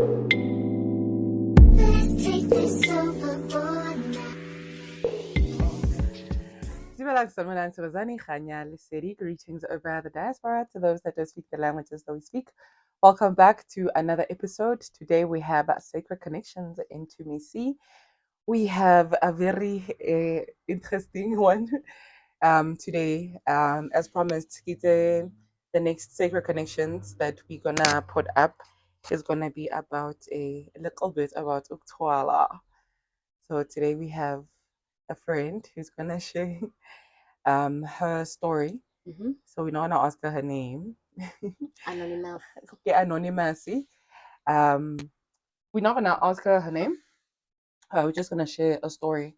Greetings over the diaspora to those that don't speak the languages that we speak. Welcome back to another episode. Today we have Sacred Connections IntoMeSee. We have a very interesting one today. As promised, the next Sacred Connections that we're gonna put up is gonna be about a little bit about Ukuthwala. So today we have a friend who's gonna share her story. So we're not gonna ask her name. Anonymous. Okay, anonymous. We're not gonna ask her name. We're just gonna share a story,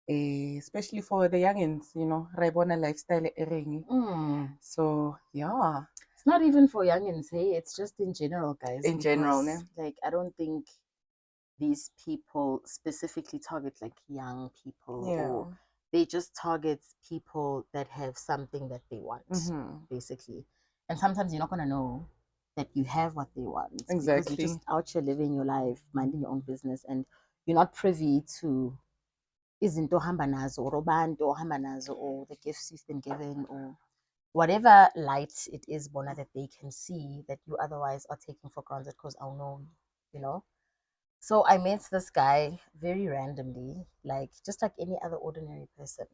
especially for the youngins. Raibona lifestyle ering. So yeah, It's not even for youngins, hey. It's just in general, guys. In general, because, like, I don't think these people specifically target like young people, or they just target people that have something that they want, basically. And sometimes you're not gonna know that you have what they want, because you're just out here living your life, minding your own business, and you're not privy to izinto ohamba nazo, or abantu ohamba nazo, or the gifts you've been given, or whatever light it is, Bona, that they can see that you otherwise are taking for granted because I'll know, you know. So I met this guy very randomly, like just like any other ordinary person.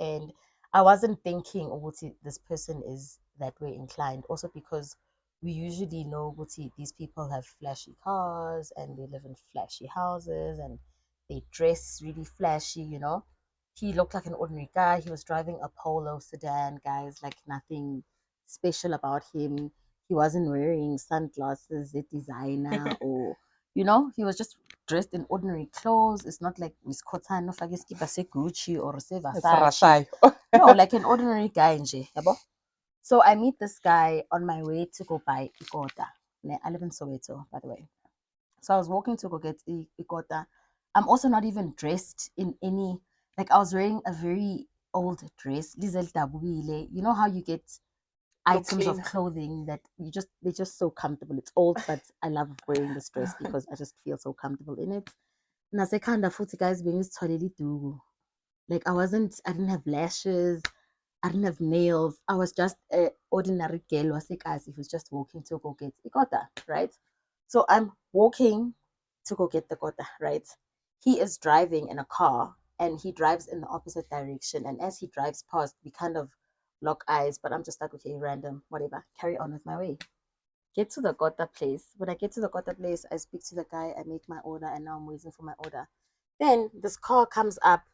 And I wasn't thinking, Uguti, this person is that way inclined. Also because we usually know, Uguti, these people have flashy cars and they live in flashy houses and they dress really flashy, you know. He looked like an ordinary guy. He was driving a Polo sedan, guys, like nothing special about him. He wasn't wearing sunglasses, a designer, or, you know, he was just dressed in ordinary clothes. It's not like Miss Cotano Fagiski say Gucci or say Versace. No, like an ordinary guy nje, yabo. So I meet this guy on my way to go buy ikota. I live in Soweto, by the way. So I was walking to go get ikota. I'm also not even dressed in any, like I was wearing a very old dress. You know how you get items of clothing that they're just so comfortable. It's old, but I love wearing this dress because I just feel so comfortable in it. And I say kind of footy guys being do. Like I didn't have lashes, I didn't have nails. I was just an ordinary girl who's just walking to go get ikota, right? So I'm walking to go get the kota, right? He is driving in a car and he drives in the opposite direction. And as he drives past, we kind of lock eyes, but I'm just like, okay, random, whatever, carry on with my way. Get to the kota place. When I get to the kota place, I speak to the guy, I make my order, and now I'm waiting for my order. Then this car comes up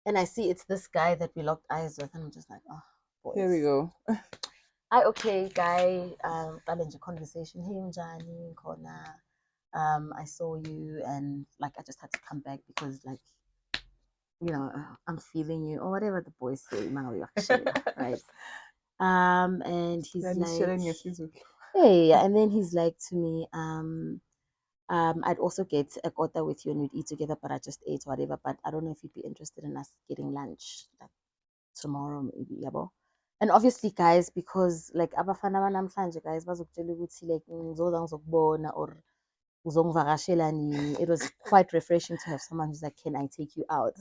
and I see it's this guy that we locked eyes with, and I'm just like, oh, boys. Here we go. Hi, okay, guy. Challenge conversation. Hey, Njani, Kona. I saw you, and like I just had to come back because, like, you know, I'm feeling you, or whatever the boys say, right? And he's like, hey, and then he's like to me, I'd also get a kota with you and we'd eat together, but I just ate whatever. But I don't know if you'd be interested in us getting lunch like tomorrow, maybe, yabo. And obviously, guys, because like abafana banamhlanje, guys, bazokutshela ukuthi like ngizoza ngizokubona or uzongivakashela nini. It was quite refreshing to have someone who's like, can I take you out?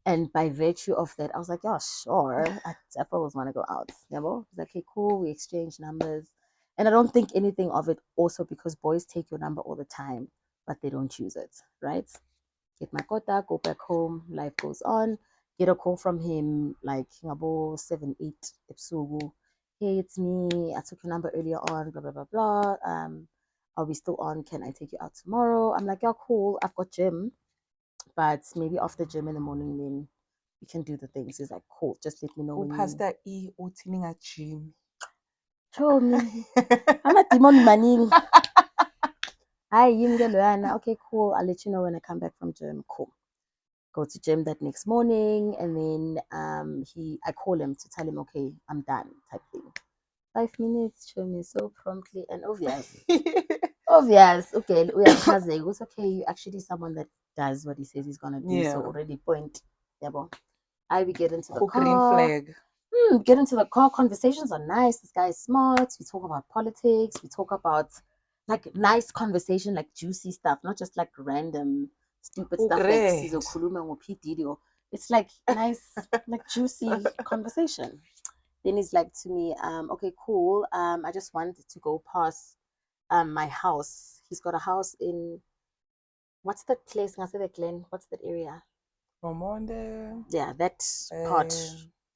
And by virtue of that, I was like, yeah, sure. I definitely want to go out. Yabo. He's like, okay, cool. We exchange numbers. And I don't think anything of it also because boys take your number all the time, but they don't use it, right? Get my kota, go back home, life goes on. Get a call from him like 7, 8 ebusuku. Hey, it's me. I took your number earlier on, blah, blah, blah, blah. Are we still on? Can I take you out tomorrow? I'm like, yeah, cool. I've got gym, but maybe after gym in the morning, then we can do the things. He's like, cool. Just let me know when Pastor E uthini nga gym. Show me. I'm a demon maning. Hi, okay, cool. I'll let you know when I come back from gym. Cool. Go to gym that next morning, and then I call him to tell him, okay, I'm done, type thing. 5 minutes, show me so promptly and obvious. Obvious. Okay, we are cousin. It was okay. You're actually someone that does what he says he's gonna do. So already point. Yeah, we get into the car. Green flag. Get into the car. Conversations are nice. This guy is smart. We talk about politics. We talk about like nice conversation, like juicy stuff, not just like random stupid Oh, stuff like great. sizokhuluma ngo-P. Diddy. It's like nice, like juicy conversation. Then he's like to me, okay, cool. I just wanted to go past my house. He's got a house in what's that place? I say the Glen. What's that area? Romonde. Yeah, that part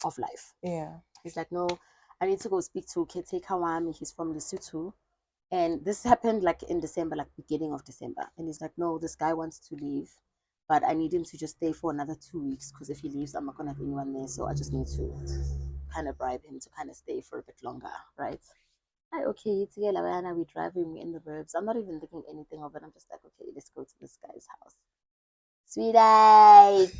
of life. Yeah. He's like, no, I need to go speak to Keteka Wami. He's from Lesotho. And this happened like in December, like beginning of December. And he's like, no, this guy wants to leave, but I need him to just stay for another 2 weeks because if he leaves, I'm not going to have anyone there. So I just need to kind of bribe him to kind of stay for a bit longer, right? Okay, together, we're driving in the burbs. I'm not even thinking anything of it. I'm just like, okay, let's go to this guy's house. Sweetheart.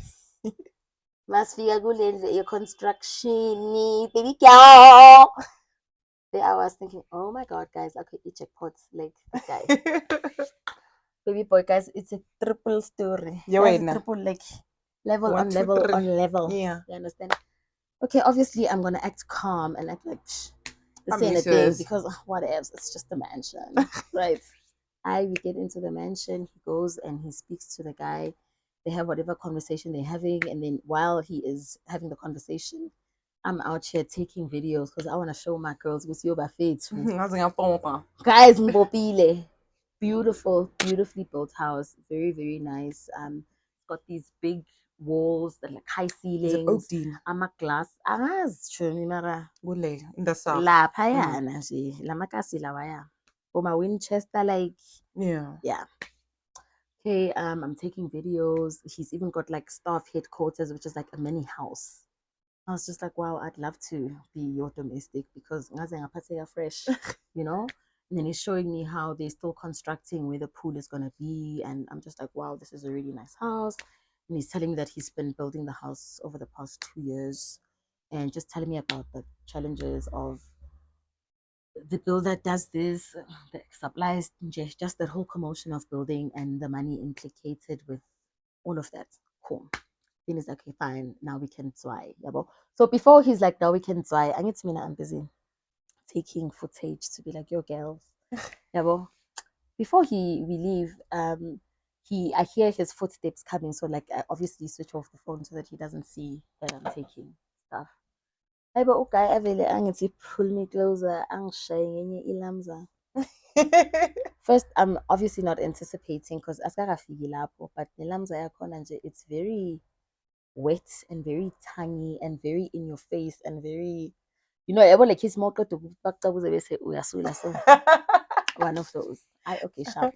Masifika kule ndlu ye-construction, baby girl. There I was thinking, oh my god, guys, okay, jackpot, like this guy. Baby boy, guys, it's a triple story. Yeah, guys, it's triple, like level on level on level. Yeah. You understand? Okay, obviously I'm gonna act calm and act like this ain't a thing because what else? It's just a mansion, right? We get into the mansion. He goes and he speaks to the guy. They have whatever conversation they're having, and then while he is having the conversation, I'm out here taking videos because I want to show my girls with your buffet too. Guys, mbopile. Beautiful, beautifully built house. Very, very nice. Got these big walls that like high ceilings. Ama glass. In the south. Lapha yana nje. Lamakasi lawaya. My Winchester, like yeah. Okay, I'm taking videos. He's even got like staff headquarters, which is like a mini house. I was just like, wow, I'd love to be your domestic because fresh, you know? And then he's showing me how they're still constructing where the pool is going to be. And I'm just like, wow, this is a really nice house. And he's telling me that he's been building the house over the past 2 years and just telling me about the challenges of the builder does this, the supplies, just that whole commotion of building and the money implicated with all of that. Cool. Then he's like, okay, fine, now we can try. So before he's like, now we can try, I need to mean I'm busy taking footage to be like, yo, girls. Before we leave, I hear his footsteps coming. So like I obviously switch off the phone so that he doesn't see that I'm taking stuff. Hayibo uguy avele angithi pull me closer angishaye ngenye ilamza. First, I'm obviously not anticipating because asikakafiki lapho, but nelamza yakhona nje, it's very wet and very tangy and very in your face and very, yabo like his more to bese uyasula. So one of those. Okay, sharp.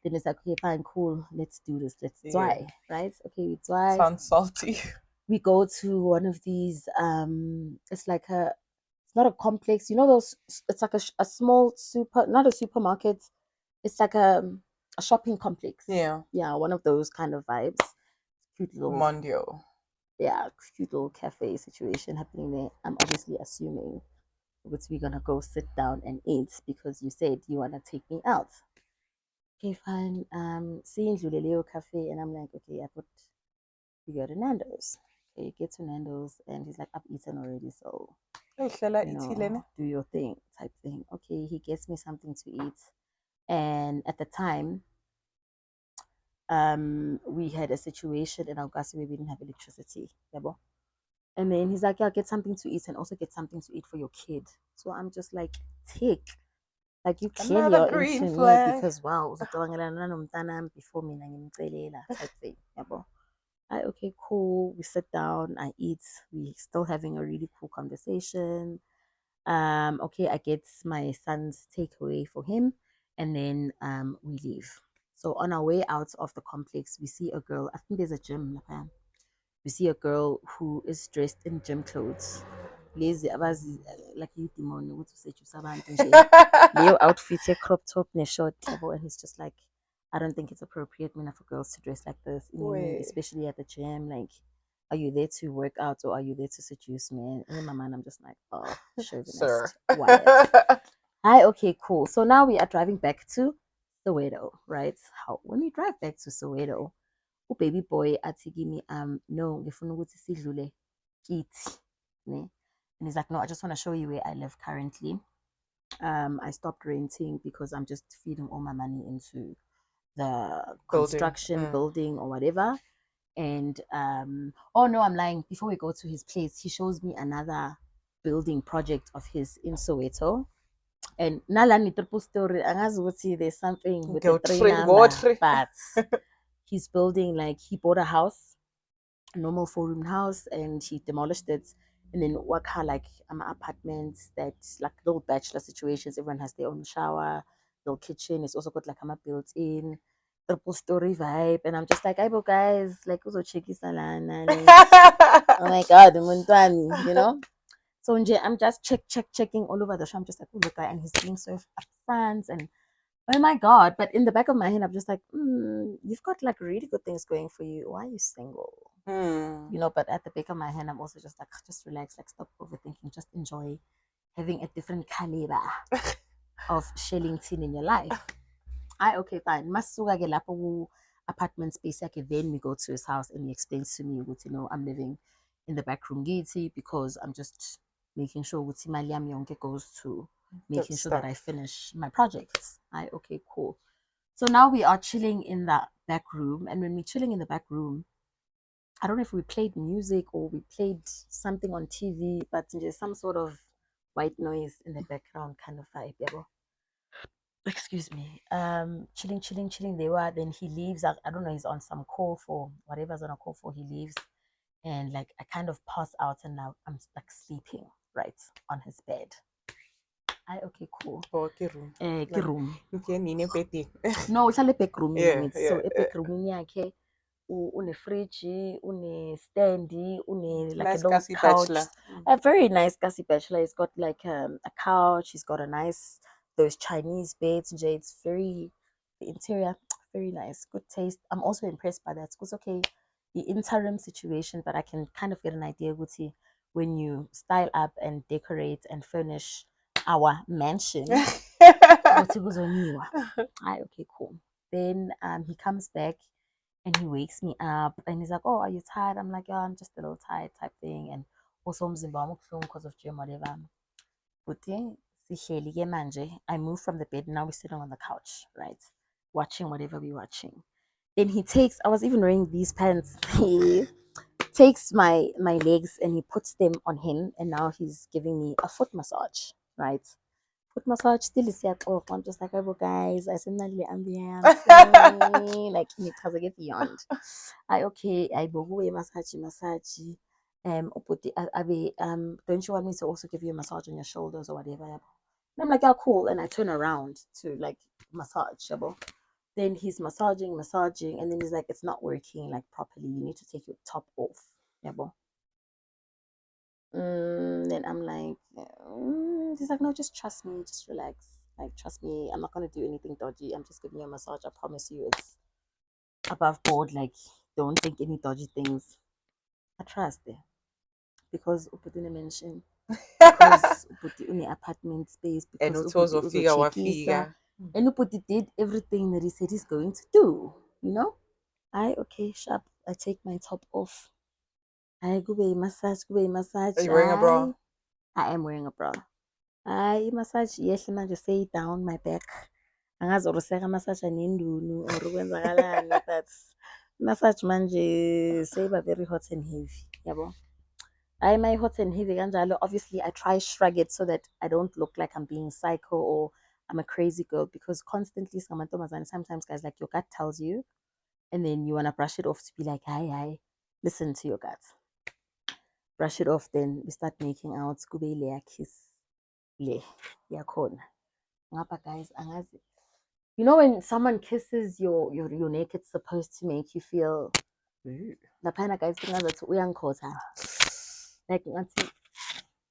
Then it's like, okay, fine, cool, let's do this, let's try, right? Okay, we try. Sounds salty. We go to one of these it's like it's not a complex, those, it's like a small not a supermarket, it's like a shopping complex. Yeah, one of those kind of vibes. Cute little Mondio. Yeah, cute little cafe situation happening there. I'm obviously assuming that we're gonna go sit down and eat because you said you wanna take me out. Okay, fine. Seeing Luleleo Cafe, and I'm like, okay, I thought we go to Nando's. Okay, get to Nando's, and he's like, I've eaten already, so do your thing, type thing. Okay, he gets me something to eat, and at the time, we had a situation in August where we didn't have electricity. And then he's like, yeah, get something to eat and also get something to eat for your kid. So I'm just like, tick. Like you clearly are into me because wow, before me type thing. Okay, cool. We sit down, I eat, we still having a really cool conversation. Okay, I get my son's takeaway for him, and then we leave. So on our way out of the complex, we see a girl. I think there's a gym. We see a girl who is dressed in gym clothes. Lazy abazi like you demon ukuthi usetshisa abantu nje. Leyo outfit, crop top ne short, and he's just like, I don't think it's appropriate for girls to dress like this, especially at the gym. Like, are you there to work out or are you there to seduce me? And in my mind, I'm just like, oh, chauvinist. Okay, cool. So now we are driving back to Soweto, right? When we drive back to Soweto, baby boy athi kimi no, ngifuna ukuthi sidlule kithi, ne? And he's like, no, I just want to show you where I live currently. I stopped renting because I'm just feeding all my money into the construction, building or whatever. And oh no, I'm lying. Before we go to his place, he shows me another building project of his in Soweto. And nalani triple story, angazi there's something with the three number, but he's building, like, he bought a house, a normal 4-room house, and he demolished it. And then waka like apartments that like little bachelor situations. Everyone has their own shower, little kitchen. It's also got like a built-in triple story vibe. And I'm just like, "Hey, guys, like also checky salana." Oh my god, you know. So I'm just checking all over the show. I'm just like, oh, the guy, and he's being so upfront, and oh my god. But in the back of my head, I'm just like, you've got like really good things going for you. Why are you single? You know, but at the back of my hand, I'm also just like, just relax, like stop overthinking, just enjoy having a different caliber of shelling tin in your life. Okay, fine. Masuka ke lapho apartment space yakhe, then we go to his house and he explains to me, you know, I'm living in the back room because I'm just making sure imali yami yonke goes to making sure that I finish my projects. Okay, cool. So now we are chilling in the back room, and when we're chilling in the back room, I don't know if we played music or we played something on TV, but there's some sort of white noise in the background kind of vibe. Yeah, excuse me. Chilling. Then he leaves. I don't know. He's on some call for whatever's on a call for. He leaves, and like I kind of pass out, and now I'm like sleeping right on his bed. Okay, cool. Okay, room. Room. Okay, nine bed. No, it's a back room. So a back room yakhe. Une-fridge, une-standy, une like nice a little couch. Bachelor. A very nice gassy bachelor. He's got like a couch. He's got a nice, those Chinese beds. It's very, the interior, very nice. Good taste. I'm also impressed by that. It's okay, the interim situation, but I can kind of get an idea, Guti, when you style up and decorate and furnish our mansion. Okay, cool. Then he comes back and he wakes me up and he's like, "Oh, are you tired?" I'm like, "Yeah, I'm just a little tired," type thing. And also because of gym, whatever. But I moved from the bed. Now we're sitting on the couch, right? Watching whatever we're watching. Then he takes, I was even wearing these pants. He takes my legs and he puts them on him. And now he's giving me a foot massage, right? Foot massage still is yet off. I'm just like, "Oh, guys, I send that ambience." Like, because I get beyond. Okay, I go massage. Don't you want me to also give you a massage on your shoulders or whatever? And I'm like, "Yeah, cool." And I turn around to like massage. Then he's massaging, and then he's like, "It's not working like properly. You need to take your top off." Then I'm like, he's like, "No, just trust me, just relax. Like, trust me, I'm not gonna do anything dodgy. I'm just giving you a massage. I promise you, it's above board. Like, don't think any dodgy things." I trust it because Uputi mention because Uputi uni apartment space because Uputi uzochekisa, and Uputi did everything that he said he's going to do. You know, okay, sharp. I take my top off. Go massage. Are you wearing a bra? I am wearing a bra. I-massage yehle manje say down my back. Angazi uruseka massage anendunu or kwenzakalani, but massage manje seba very hot and heavy. Yabo. My hot and heavy kanjalo. Obviously I try shrug it so that I don't look like I'm being psycho or I'm a crazy girl, because constantly sometimes guys, like, your gut tells you and then you wanna brush it off to be like, hi, listen to your gut. Brush it off, then we start making out. Kube le kiss le yakhona. Ngapha guys, angazi. You know when someone kisses your neck, it's supposed to make you feel laphana guys, uyangikhotha. Like,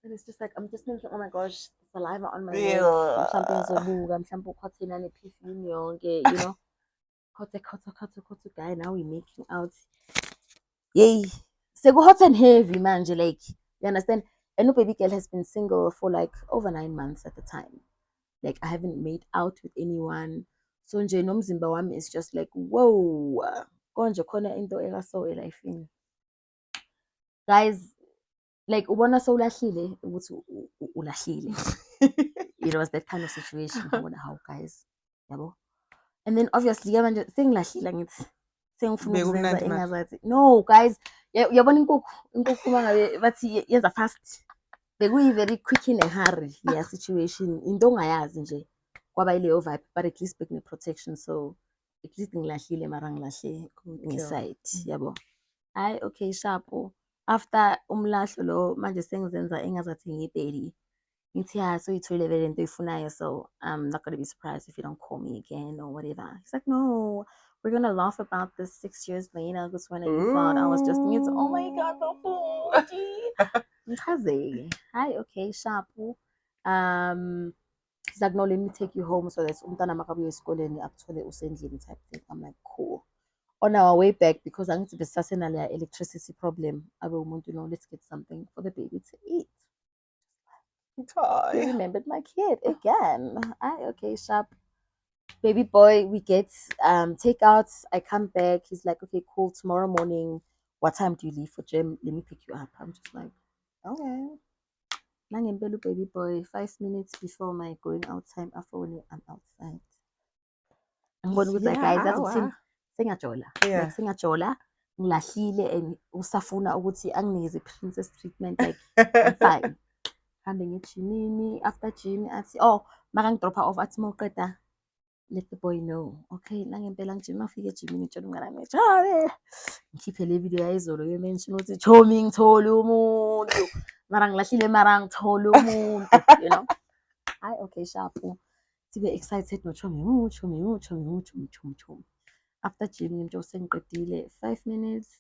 it's just like, I'm just thinking, oh my gosh, saliva on my neck. Perfume yonke, you know. Khotha guy, now we're making out. Yay. So go hot and heavy, man. Like, you understand? And no baby girl has been single for like over 9 months at the time. Like, I haven't made out with anyone. So nje nomzimba wami is just like, whoa. Konje khona into ekaso elifini. Guys, like, ubona sowulahlile ukuthi ulahlile. It was that kind of situation. How guys, yabo. And then obviously manje sengilahlile ngithi sengifuna ukuzenza Bekumnandi manje. engazathi no guys yabona inkukhu mangabe bathi yenza fast bekuyi-very quick in a hurry leya situation into ongayazi nje kwaba ileyo vibe but at least bekune-protection so at least ngilahlile mara ngilahle ngeside yabo hayi okay sharp after umlahlo lo manje sengizenza engazathi ngiyibheli ngithi ya so yitholile vele into oyifunayo so I'm not going to be surprised if you don't call me again or whatever. He's like, no, we're going to laugh about this 6 years later because when you thought I was just it's oh my god the food hi okay sharp he's like no let me take you home so that's umntana makabuye esikoleni akuthole usendlini type thing. I'm like cool on our way back because angithi besasenaleya electricity problem abe umuntu let's get something for the baby to eat. You remembered my kid again. Okay, sharp. Baby boy, we get takeouts. I come back. He's like, okay, cool. Tomorrow morning, what time do you leave for gym? Let me pick you up. I'm just like, okay. Nangembelu baby boy, 5 minutes before my going out time, after when I'm outside. I'm going with the guys. That's what singajola. Like singajola. Ngilahlile and usafuna ukuthi anginikeze princess treatment like I'm fine. Hambe ngejimini after gym athi oh makangidropha off athi mawuqeda let the boy know okay nangempela ngijima mafika ejimini ngitshela umngane wami chabe ngikhiphe le video yayizolo ye-mention ukuthi chomi ngithole umuntu mara ngilahlile mara ngithole umuntu you know hayi okay sharp sibe excited nochomi chomi after gym ngimtsho sengiqedile 5 minutes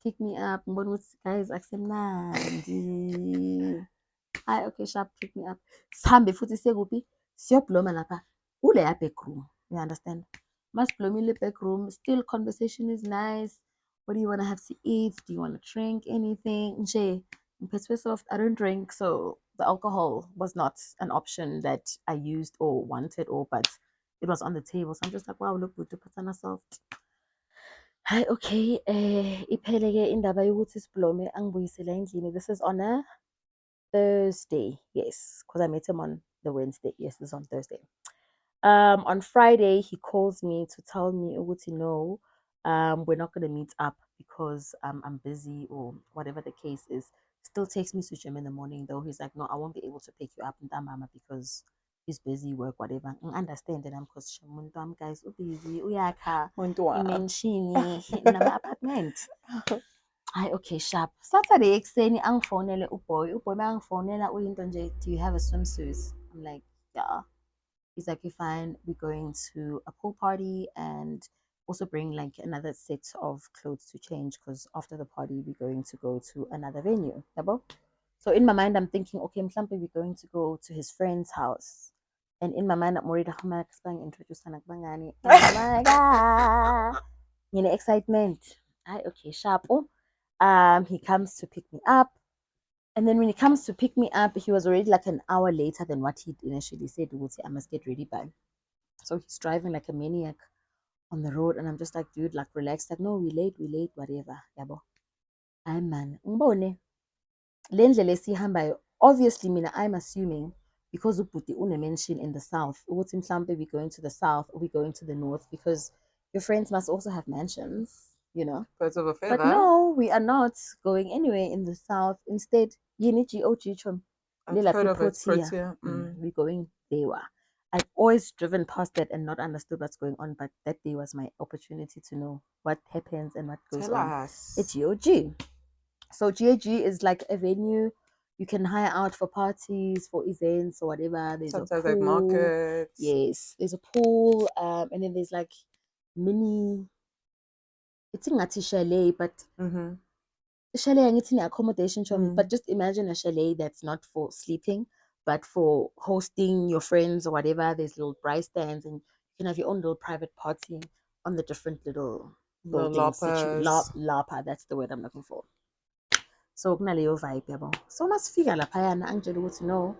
pick me up ngibona ukuthi guys akusemnandi. Hi, okay, sharp, pick me up. Sihambe futhi sekuphi? Siyobloma lapha. Kuleya back room. You understand? Must blow in the back room. Still conversation is nice. What do you want to have to eat? Do you want to drink anything? Nje, soft. I don't drink, so the alcohol was not an option that I used or wanted but it was on the table. So I'm just like, wow, look good to put on a soft. Hi, okay. Ipheleke indaba yokuthi siblome angibuyisela endlini. This is on a Thursday, yes, because I met him on the Wednesday. Yes, this is on Thursday. On Friday, he calls me to tell me, Uguti, no, we're not going to meet up because I'm busy or whatever the case is. Still takes me to gym in the morning, though. He's like, no, I won't be able to pick you up in Mama because he's busy, work, whatever. I understand that I'm because guys, busy, uyaka, menshini, in my apartment. Hayi okay sharp Saturday ekuseni angifonele uboy mayangifonela uyinto nje do you have a swimsuit I'm like yeah he's like okay fine we're going to a pool party and also bring like another set of clothes to change because after the party we're going to go to another venue yabo so in my mind I'm thinking okay mhlambe we're going to go to his friend's house and in my mind I'm worried how much bang introduce kubangani oh my god excitement hayi okay sharp he comes to pick me up. And then when he comes to pick me up, he was already like an hour later than what he initially said. I must get ready by. So he's driving like a maniac on the road. And I'm just like, dude, like relax. Like, no, we late, whatever. Yabo. Ay man. Ngibone. Lendlela esihambayo. Obviously, mina, I'm assuming because ubuti une mention in the south. Ukuthi mhlambe we going to the south or we going to the north because your friends must also have mansions. You know, birds of a feather. But no, we are not going anywhere in the south. Instead, I've heard of it, Protea. We're going there. I've always driven past that and not understood what's going on, but that day was my opportunity to know what happens and what goes on at GOG. So GOG is like a venue you can hire out for parties, for events or whatever. There's sometimes a pool, like markets. Yes, there's a pool, and then there's like mini. It's a chalet, but chalet and accommodation, but just imagine a chalet that's not for sleeping, but for hosting your friends or whatever. There's little braai stands, and you can have your own little private party on the different little buildings. Lapa, that's the word I'm looking for. So kunaleyo vibe yabo. So masifika laphayana angitshela ukuthi no,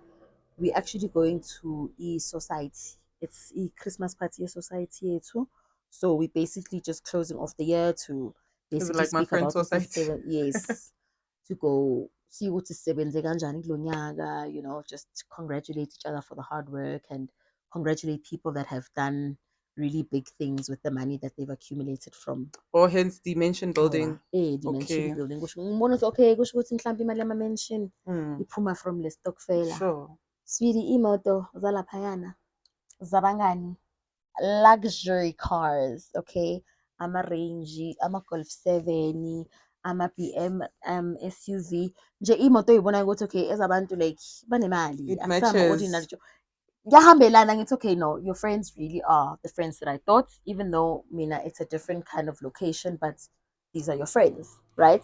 we actually going to society. It's a Christmas party society yethu. So we basically just closing off the year to basically like speak about society. Yes, to go see ukuthi sisebenze kanjani kulo nyaka, you know, just congratulate each other for the hard work and congratulate people that have done really big things with the money that they've accumulated from. Or hence dimension building. Dimension Okay. building. Ngibona ukuthi okay, kusho ukuthi mhlawumbe imali yama-mention iphuma from le stokfela. Sure. Sweetie, imoto zalaphayana zabangani, luxury cars, okay? Ama-Range, ama-Golf 7, ama-BM SUV. Nje imoto oyibona ukuthi okay, ezabantu like banemali, It akusama-ordinary matches. nje. Yahambelana ngithi okay, no, your friends really are the friends that I thought, even though mina it's a different kind of location, but these are your friends, right?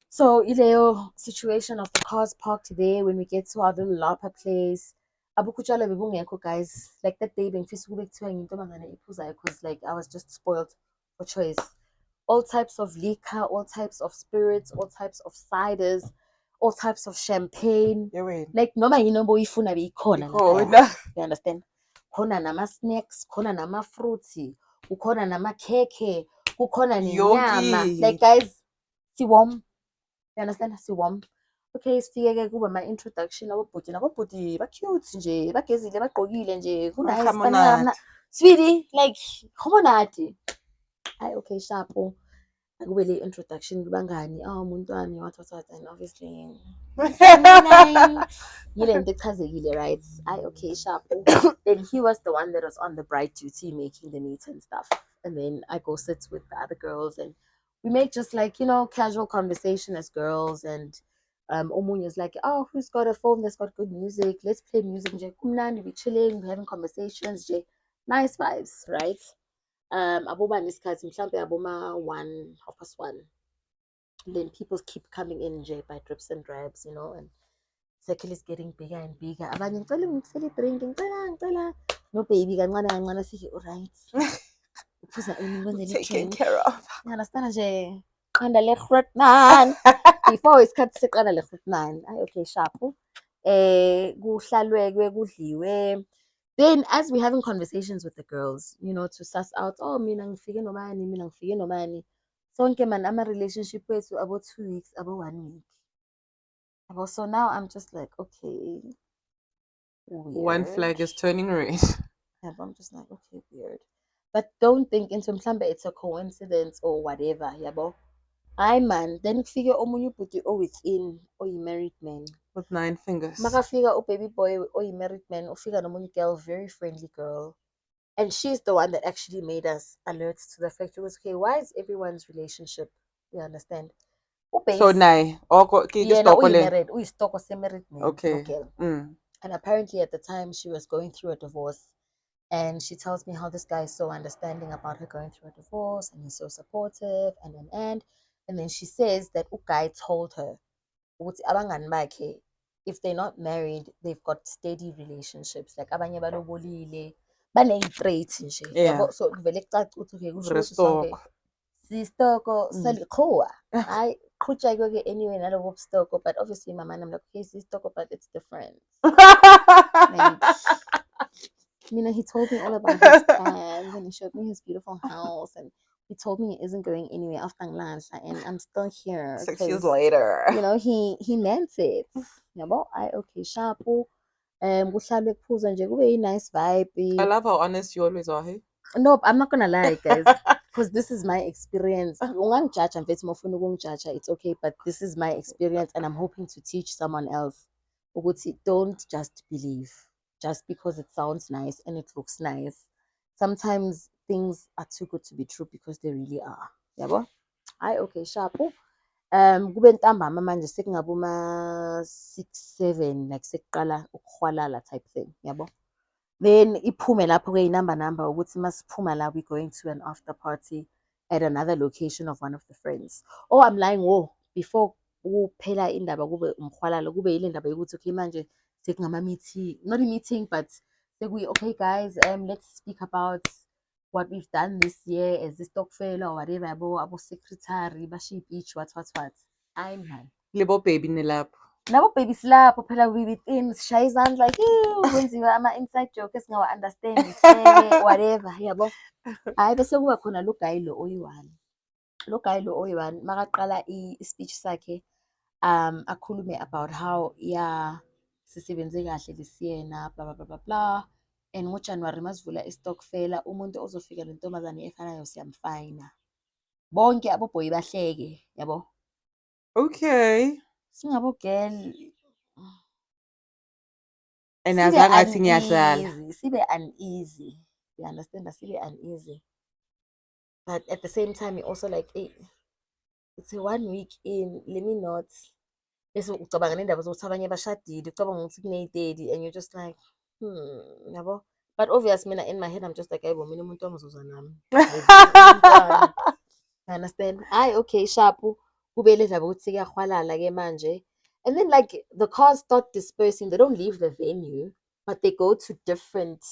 So ileyo situation of the cars parked there when we get to our little lapa place. Abukutshwala bebungekho, guys. Like that day bengifisa ukube kuthiwa ngintombazane ephuzayo because like I was just spoiled for choice. All types of liquor, all types of spirits, all types of ciders, all types of champagne. Yeah, like noma yini oboyifuna beyikhona Ikhona. laphaya. You understand? Khona nama-snacks, khona nama-fruity, kukhona nama-keke, kukhona nenyama. Yonke. Like guys, siwom. You understand? Siwom. Okay, sifike-ke kube ama-introduction abobhuti ba-cute nje, bagezile, bagqokile nje, ku-nice, Bahamonati. sweetie, like khamonati. Hayi, okay, sharpo. Akube le introduction kubangani, umuntu wami, what, and obviously yile nto echazekile, right? Hayi, okay, sharpo. Then he was the one that was on the bride duty making the meat and stuff. And then I go sit with the other girls and we make just like, you know, casual conversation as girls. And Omunya's like, oh, who's got a phone that's got good music? Let's play music. Nje kumnandi, we chilling, we having conversations. Nje nice vibes, right? Aboba nisikhathi mhlambe aboma 1, 1:30. Then people keep coming in nje by drips and drabs, you know, and circle is getting bigger and bigger. Abanye ngicela ngikusele i-drink, ngicela. No baby, kancane kancane sithi alright. Uphuza ini ngenzele Taken i-drink. care of. Understand nje qanda le-groot 9 before isikhathi seqanda le-groot 9. Hayi, okay, sharp. Kuhlalwekwe, kudliwe. Then as we're having conversations with the girls, you know, to suss out, oh, mina ngifike nomani, mina ngifike nomani. Sonke man ama-relationship wethu abo 2 weeks, abo 1 week. So now I'm just like, okay, weird. One flag is turning red. Yeah, but I'm just like, okay, weird. But don't think into mhlambe it's a coincidence or whatever, yabo. Hayi man, then kufike omunye ubhuti owithin oyi-married man. With 9 fingers. Makafika ubaby boy oyi-married man, ufika nomunye girl, very friendly girl. And she's the one that actually made us alert to the fact it was okay, why is everyone's relationship, you understand? So nae, yena uyi-married, uyisitoko se-married man. Okay. Girl. And apparently at the time she was going through a divorce. And she tells me how this guy is so understanding about her going through a divorce and he's so supportive and then she says that guy told her ukuthi abangani bakhe, if they're not married, they've got steady relationships. Like abanye balobolile, bane-trait nje. Yeah. So kuvele kucace ukuthi okay, kusho ukuthi sonke sisitoko salikhuwa. Hayi, qhutshekwe-ke anyway nalobo bustoko, but obviously my man, I'm like, okay, sisitoko, but it's different. Like, you know, he told me all about his plans and he showed me his beautiful house and he told me he isn't going anywhere after lunch and I'm still here. 6 years later. You know, he meant it. Yabo, okay, sharp. Kuhlalwe kuphuza nje kube nice vibe. I love how honest you always are, hey? Nope, I'm not gonna lie, guys, because this is my experience. Ungangijudge and mfethu mofuna ukungijudge, it's okay, but this is my experience and I'm hoping to teach someone else. Ukuthi don't just believe just because it sounds nice and it looks nice. Sometimes things are too good to be true because they really are. Yabo? Hayi, okay, sharp. Kube ntambama manje sekungaboma 6, 7 like sekuqala ukuhwalala type thing, yabo. Then iphume lapho ke inamba ukuthi masiphuma la we going to an after party at another location of one of the friends. Oh, I'm lying. Whoa, before kuphela indaba kube umhwalalo kube yile ndaba yokuthi okay manje sekungama meeting, not a meeting but okay guys, let's speak about what we've done this year as this stokfela or whatever, abo secretary bashiye each what. Hayi man. Lebo baby nilapho. Nabo baby silapho phela we within sishaye izandla like kwenziwa ama-inside joke esingawa-understand sihleke whatever, yabo. Hayi bese kuba khona lo guy lo oyi-1 makaqala i-speech sakhe akhulume about how sisebenze kahle this year na blah blah blah blah blah, and ngoJanuary masivula istokfela umuntu ozofika nentombazane efanayo siyamfayina bonke aboboy bahleke yabo. Okay. Singabo girl And sibe azangathi ngiyadlala. uneasy, you understand, sibe uneasy, but at the same time you also like, hey, it's a 1 week in, let me not bese ucabanga nendaba zokuthi abanye bashadile ucabanga ukuthi kune-30 and you're just like yabo. But obvious mina in my head I'm just like, hayibo mina umuntu wamzuza nami, umntwana, I understand. Okay, sharp kube le ndaba ukuthi kuyahwalala-ke manje, and then like the cars start dispersing, they don't leave the venue but they go to different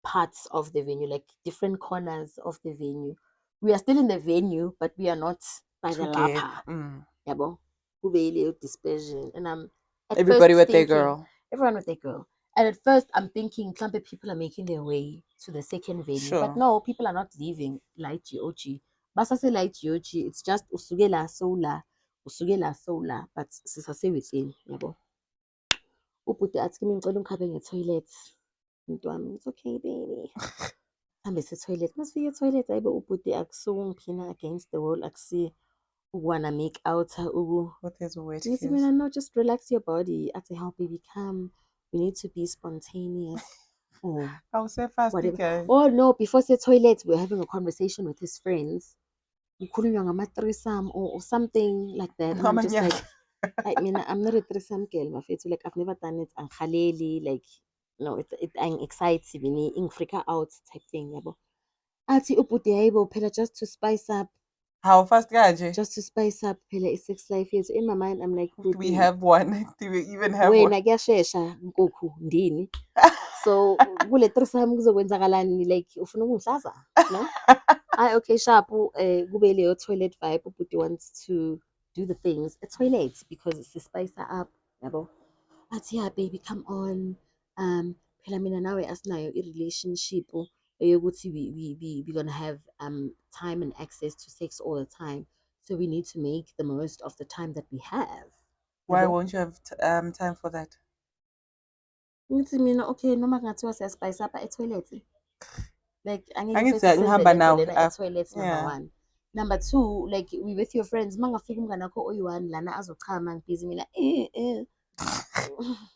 parts of the venue, like different corners of the venue. We are still in the venue but we are not by the Together. lapha yabo. Kube leyo dispersion, and I'm at Everybody first with their thinking girl. everyone with their girl, and at first I'm thinking mhlambe people are making their way to the second venue, but Sure. no, people are not leaving light GOG. Basase light GOG, it's just usukela sola, but sisase within yabo. Ubhuti athi kimi ngicela ungikhabe nge-toilet. Mntwami, it's okay baby. Hambe se-toilet. Masifika e-toilet, hayibo ubhuti akusungiphina against the wall, akusi ukwana make out With his wet ngithi kiss. mina, no, just relax your body. Athi how baby, come, we need to be spontaneous. I was so fast, Whatever. guys. Oh no, before the toilet we're having a conversation with his friends. Kukhulunywa ngama-threesome or something like that, and I'm just like, I mean, I'm not a threesome girl, mafethu. Like I've never done it. Angikhaleli, like no, it excites me, ingifreaka out type thing yabo. Athi ubhuti hayibo phela just to spice up. How fast, guys? Just to spice up phela i-sex life yethu. In my mind I'm like, Do we have one? Do we even have wena one? kuyashesha nkukhu ndini. So kule threesome kuzokwenzakalani, like ufuna ukungihlaza, no? Okay, sharp, kube leyo toilet vibe, ubhuti wants to do the things at toilet because it's a spice up yabo. Athi yeah baby, come on, phela mina nawe asinayo i-relationship eyokuthi we gonna have time and access to sex all the time, so we need to make the most of the time that we have. Why won't you have time for that? Ngithi mina okay, noma kungathiwa siyaspice up e-toilet, like angeke Angithi mfethu senze ngihamba lento nawe lena after. e-toilet, number Yeah. one. Number two, like we with your friends, mangafika umngane wakho oyi-1 lana azochama ngibhizi mina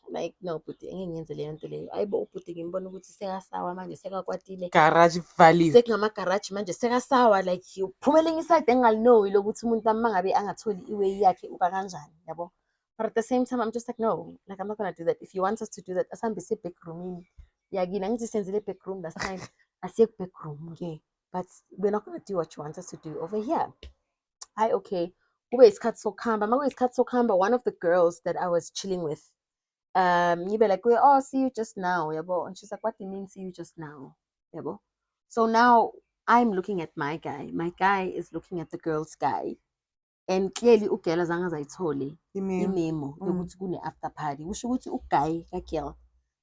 like no bhuti, angeke ngiyenze leyo nto leyo. Hayibo ubhuti ngimbona ukuthi sekasawa manje, sekakwatile, Garage value. sekungama-garage manje, sekasawa, like uphumele ngisayide engingalinoyi lokuthi umuntu wami mangabe angatholi iway yakhe uba kanjani yabo. But at the same time I'm just like, no, like I'm not gonna do that. If you want us to do that, asihambe siye backroomini yakini. Angithi senzile backroom last time, asiye ku-backroom ke, but we're not gonna do what you want us to do over here. Okay, kube isikhathi sokuhamba. Makuyisikhathi sokuhamba, one of the girls that I was chilling with, you be like, oh, see you just now, yabo. And she's like, what do you mean see you just now, yabo? So now I'm looking at my guy is looking at the girl's guy, and clearly ugirl azange azayithole imemo yokuthi kune after party. Kusho ukuthi uguy kagirl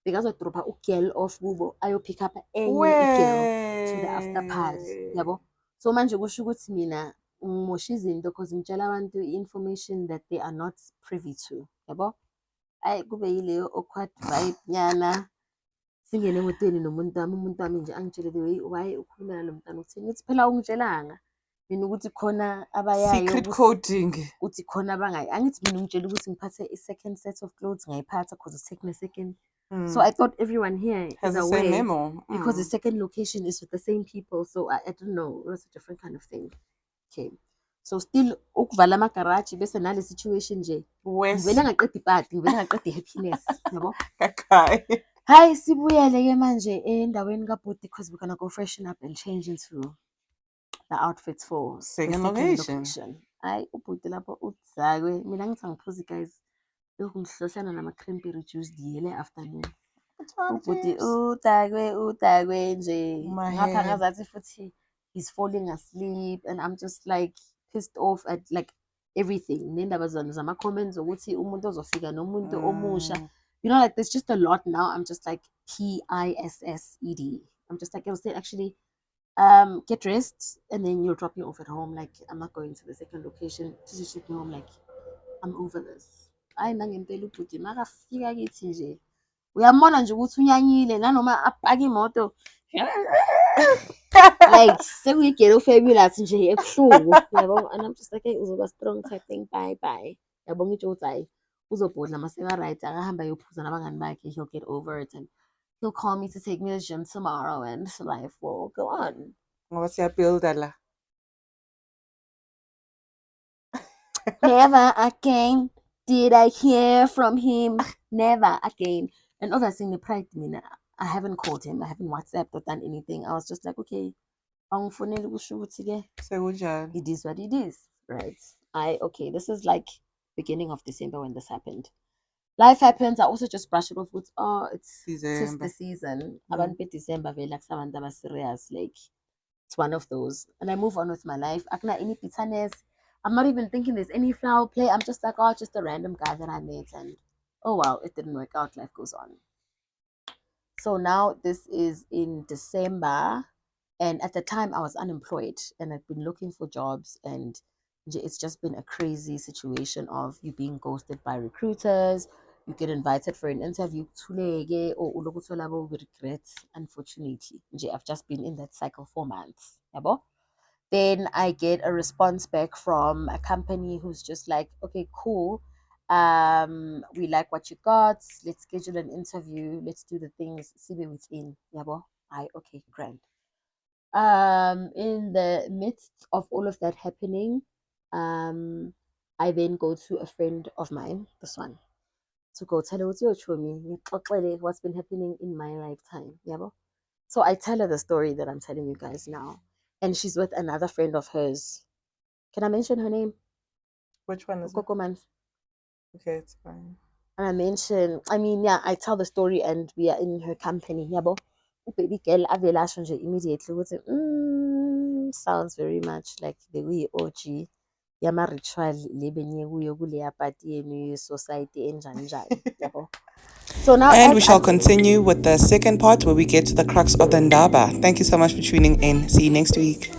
bekazodropha ugirl off kubo ayopick up enye igirl to the after party yabo. So manje kusho ukuthi mina ngimosha izinto because ngitshela abantu i-information that they are not privy to yabo. Kube yileyo awkward vibe nyana, singene emotweni umuntu wami nje angitshele the way why ukhulumela lo mntwana ukuthi ngithi phela ungitshelanga mina ukuthi khona abayayo Secret coding. ukuthi khona abangayi. Angithi mina ungitshela ukuthi ngiphathe i-second set of clothes ngayiphatha because it's taking a second. So I thought everyone here has is the aware same memo because the second location is with the same people. So I don't know, it was a different kind of thing. Okay, so still ukuvala amagaraji bese nale situation nje ngivele ngaqeda ipati, ngivele ngaqeda i-happiness yabo. Okay. Hayi sibuyele-ke manje endaweni kabhuti because we're gonna go freshen up and change into the outfits for Second the second location. Hayi ubhuti lapho udzakwe, mina ngithi angiphuzi guys, lokhu ngihlohlana nama-cranberry reduced yele afternoon. Ubhuti udakwe nje ngapha ngazathi futhi he's falling asleep, and I'm just like pissed off at like everything. Nendaba zama-comments ukuthi umuntu ozofika nomuntu omusha, you know, like there's just a lot now. I'm just like PISSED. I'm just like, I was saying actually, get dressed and then you'll drop me off at home. Like I'm not going to the second location. Just take me home. Like I'm over this. Hayi nangempela ubhuti makafika kithi nje uyambona nje ukuthi unyanyile nanoma apake imoto like sekuyigelo fabulous nje ebuhlungu yabo, and I'm just like hey uzoba strong type thing, bye bye yabo, ngitsho ukuthi hayi uzobhodla maseka right akahamba ayophuza nabangani bakhe, he'll get over it and he'll call me to take me to the gym tomorrow and life will go on. Ngoba siyabuilda la. Never again did I hear from him. Never again. And obviously in the pride, I haven't called him, I haven't WhatsApped or done anything. I was just like, okay, it is what it is, right? Okay, this is like beginning of December when this happened. Life happens. I also just brush it off with it's the season. About December, very like someone that was serious, like it's one of those. And I move on with my life. Any bitterness. I'm not even thinking there's any foul play. I'm just like, oh, just a random guy that I met. And oh, well, it didn't work out. Life goes on. So now this is in December. And at the time, I was unemployed and I'd been looking for jobs. And it's just been a crazy situation of you being ghosted by recruiters. You get invited for an interview, or regret, unfortunately. I've just been in that cycle for months. Then I get a response back from a company who's just like, okay, cool. We like what you got. Let's schedule an interview. Let's do the things. See within. Okay, great. In the midst of all of that happening, I then go to a friend of mine, this one, to go tell her what's been happening in my lifetime. So I tell her the story that I'm telling you guys now. And she's with another friend of hers. Can I mention her name? Which one is Coco Mans. Okay, it's fine. And I tell the story and we are in her company. Baby girl, immediately with sounds very much like the way OG yama ritual lebenye kuyo kuleya party yenu society enjani njani. So now, and we shall continue with the second part where we get to the crux of the ndaba. Thank you so much for tuning in. See you next week.